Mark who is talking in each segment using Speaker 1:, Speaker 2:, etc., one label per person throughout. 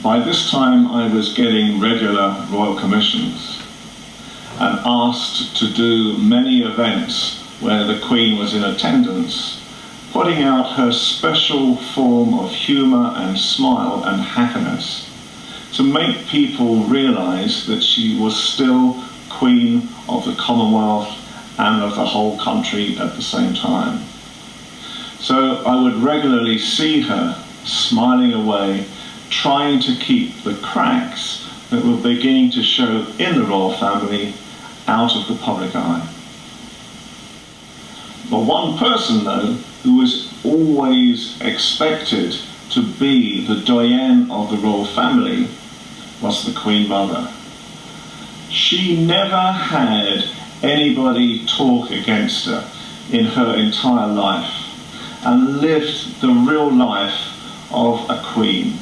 Speaker 1: By this time I was getting regular royal commissions and asked to do many events where the Queen was in attendance, putting out her special form of humour and smile and happiness to make people realise that she was still Queen of the Commonwealth and of the whole country at the same time. So I would regularly see her smiling away, trying to keep the cracks that were beginning to show in the royal family out of the public eye. But one person, though, who was always expected to be the doyenne of the royal family was the Queen Mother. She never had anybody talk against her in her entire life and lived the real life of a queen.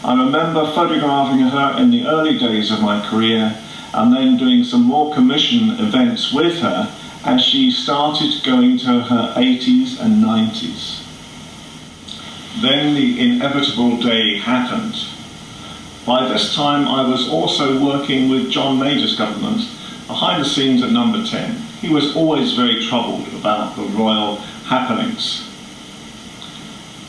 Speaker 1: I remember photographing her in the early days of my career and then doing some more commission events with her as she started going to her 80s and 90s. Then the inevitable day happened. By this time I was also working with John Major's government behind the scenes at Number 10. He was always very troubled about the royal happenings.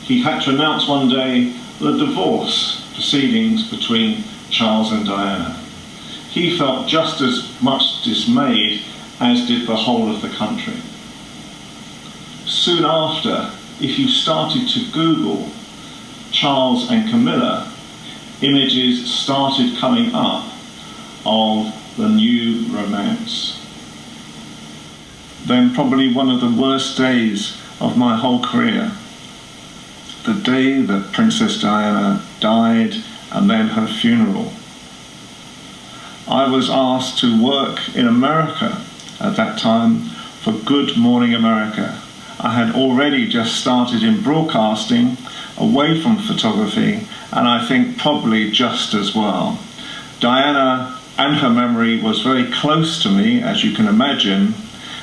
Speaker 1: He had to announce one day the divorce proceedings between Charles and Diana. He felt just as much dismayed as did the whole of the country. Soon after, if you started to Google Charles and Camilla, images started coming up of the new romance. Then probably one of the worst days of my whole career, the day that Princess Diana died and then her funeral. I was asked to work in America at that time for Good Morning America. I had already just started in broadcasting, away from photography, and I think probably just as well. Diana and her memory was very close to me, as you can imagine,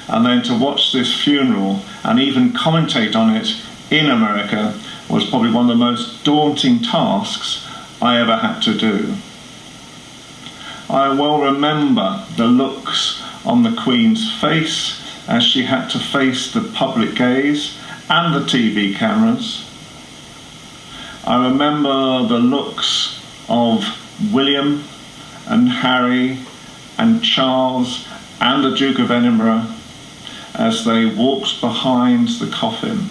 Speaker 1: and then to watch this funeral and even commentate on it in America was probably one of the most daunting tasks I ever had to do. I well remember the looks on the Queen's face as she had to face the public gaze and the TV cameras. I remember the looks of William and Harry and Charles and the Duke of Edinburgh as they walked behind the coffin.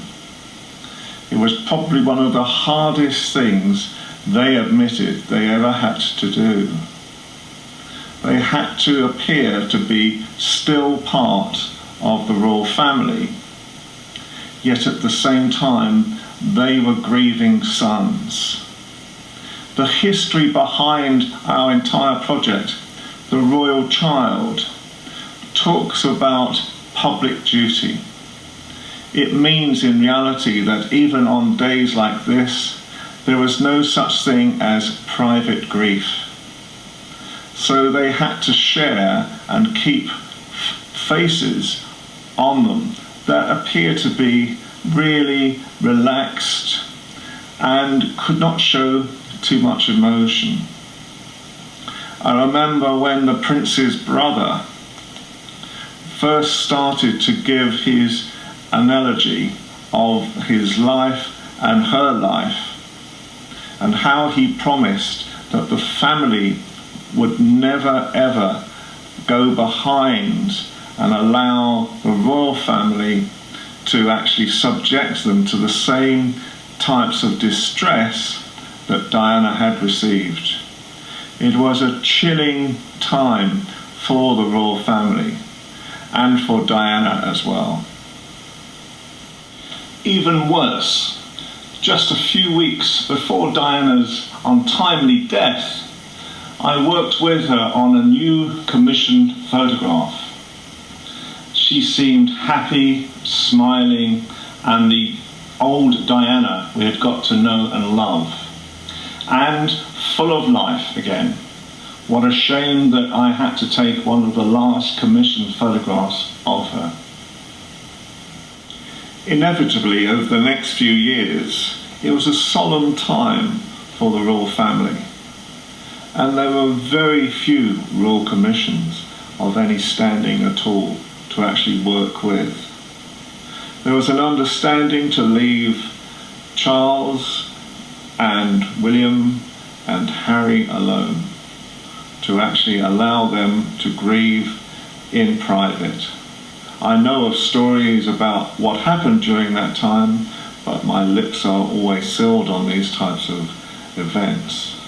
Speaker 1: It was probably one of the hardest things they admitted they ever had to do. They had to appear to be still part of the royal family, yet at the same time they were grieving sons. The history behind our entire project, The Royal Child, talks about public duty. It means in reality that even on days like this, there was no such thing as private grief. So they had to share and keep faces on them that appear to be really relaxed and could not show too much emotion. I remember when the prince's brother first started to give his analogy of his life and her life, and how he promised that the family would never ever go behind and allow the royal family to actually subject them to the same types of distress that Diana had received. It was a chilling time for the royal family and for Diana as well. Even worse, just a few weeks before Diana's untimely death, I worked with her on a new commissioned photograph. She seemed happy, smiling, and the old Diana we had got to know and love, and full of life again. What a shame that I had to take one of the last commissioned photographs of her. Inevitably, over the next few years, it was a solemn time for the royal family. And there were very few royal commissions of any standing at all to actually work with. There was an understanding to leave Charles and William and Harry alone, to actually allow them to grieve in private. I know of stories about what happened during that time, but my lips are always sealed on these types of events.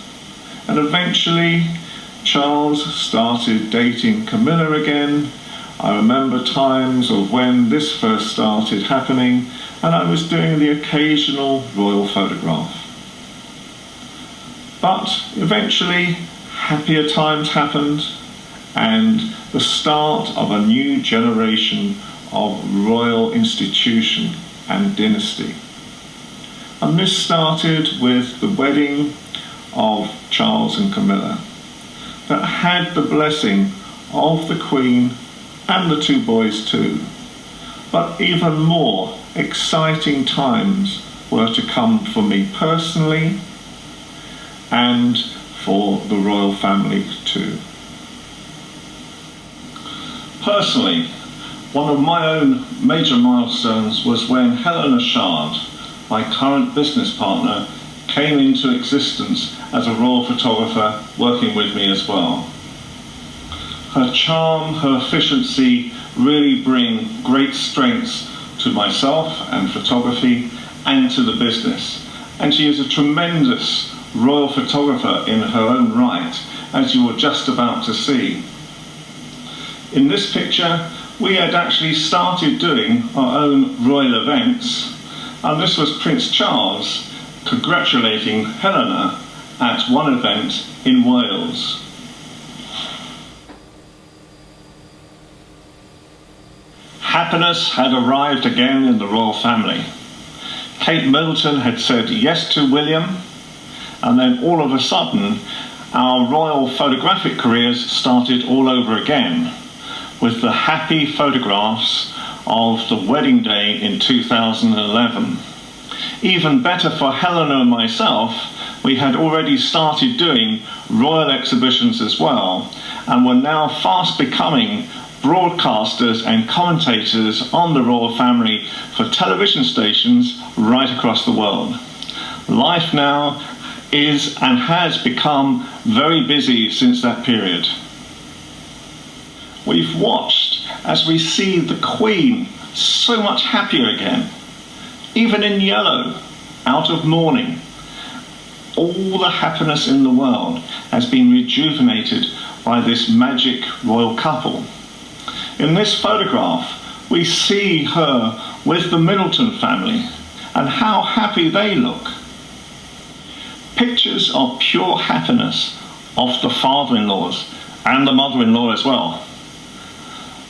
Speaker 1: And eventually, Charles started dating Camilla again. I remember times of when this first started happening, and I was doing the occasional royal photograph. But eventually, happier times happened, and the start of a new generation of royal institution and dynasty. And this started with the wedding of Charles and Camilla, that had the blessing of the Queen and the two boys too. But even more exciting times were to come for me personally and for the royal family too. Personally, one of my own major milestones was when Helena Shard, my current business partner, came into existence as a royal photographer working with me as well. Her charm, her efficiency really bring great strengths to myself and photography and to the business. And she is a tremendous royal photographer in her own right, as you were just about to see. In this picture, we had actually started doing our own royal events, and this was Prince Charles congratulating Helena at one event in Wales. Happiness had arrived again in the royal family. Kate Middleton had said yes to William, and then all of a sudden our royal photographic careers started all over again with the happy photographs of the wedding day in 2011. Even better for Helena and myself, we had already started doing royal exhibitions as well, and were now fast becoming broadcasters and commentators on the royal family for television stations right across the world. Life now is and has become very busy since that period. We've watched as we see the Queen so much happier again, even in yellow, out of mourning. All the happiness in the world has been rejuvenated by this magic royal couple. In this photograph, we see her with the Middleton family and how happy they look. Pictures of pure happiness of the father-in-laws and the mother-in-law as well.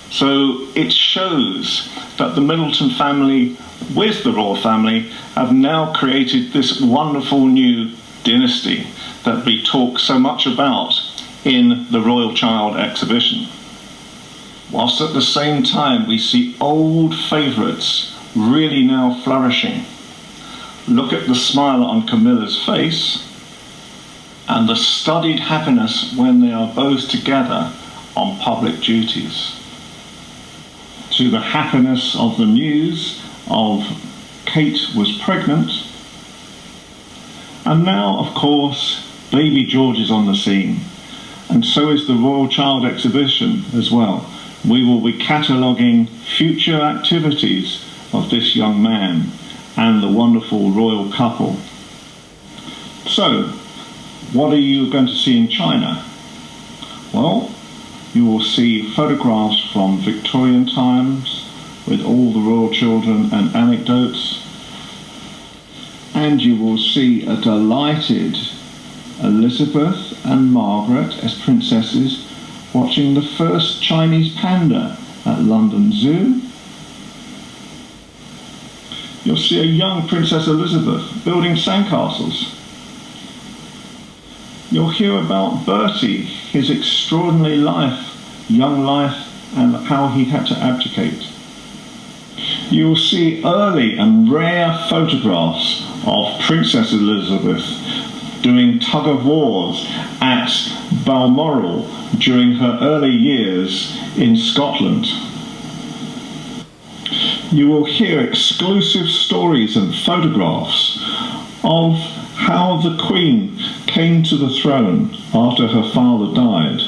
Speaker 1: So it shows that the Middleton family with the royal family have now created this wonderful new dynasty that we talk so much about in the Royal Child exhibition. Whilst at the same time we see old favourites really now flourishing. Look at the smile on Camilla's face and the studied happiness when they are both together on public duties. To the happiness of the news of Kate was pregnant, and now of course baby George is on the scene, and so is the Royal Child exhibition as well. We will be cataloguing future activities of this young man and the wonderful royal couple. So, what are you going to see in China? Well, you will see photographs from Victorian times with all the royal children and anecdotes, and you will see a delighted Elizabeth and Margaret as princesses watching the first Chinese panda at London Zoo. You'll see a young Princess Elizabeth building sandcastles. You'll hear about Bertie, his extraordinary young life, and how he had to abdicate. You will see early and rare photographs of Princess Elizabeth doing tug-of-wars at Balmoral during her early years in Scotland. You will hear exclusive stories and photographs of how the Queen came to the throne after her father died.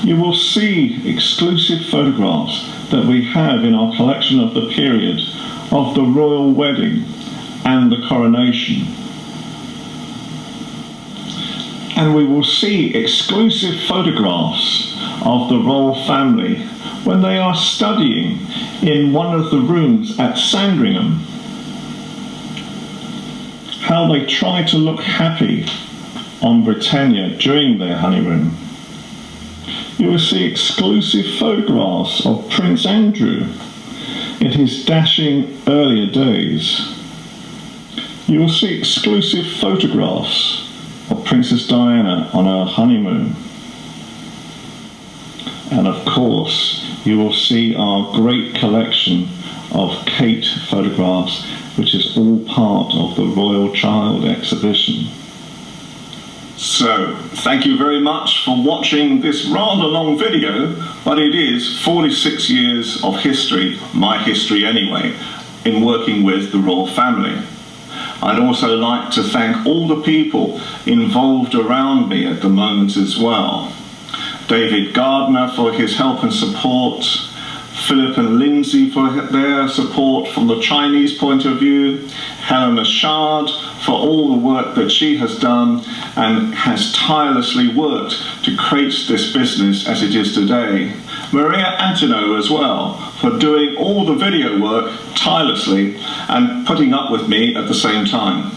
Speaker 1: You will see exclusive photographs that we have in our collection of the period of the royal wedding and the coronation. And we will see exclusive photographs of the royal family when they are studying in one of the rooms at Sandringham, how they try to look happy on Britannia during their honeymoon. You will see exclusive photographs of Prince Andrew in his dashing earlier days. You will see exclusive photographs of Princess Diana on her honeymoon. And of course, you will see our great collection of Kate photographs, which is all part of the Royal Child exhibition. So, thank you very much for watching this rather long video, but it is 46 years of history, my history anyway, in working with the royal family. I'd also like to thank all the people involved around me at the moment as well. David Gardner for his help and support, Philip and Lindsay for their support from the Chinese point of view, Helena Shard for all the work that she has done and has tirelessly worked to create this business as it is today. Maria Antonou as well for doing all the video work tirelessly and putting up with me at the same time.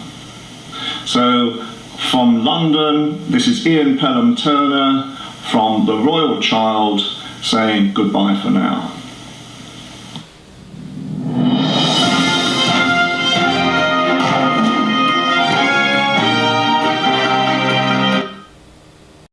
Speaker 1: So from London, this is Ian Pelham Turner from the Royal Child saying goodbye for now.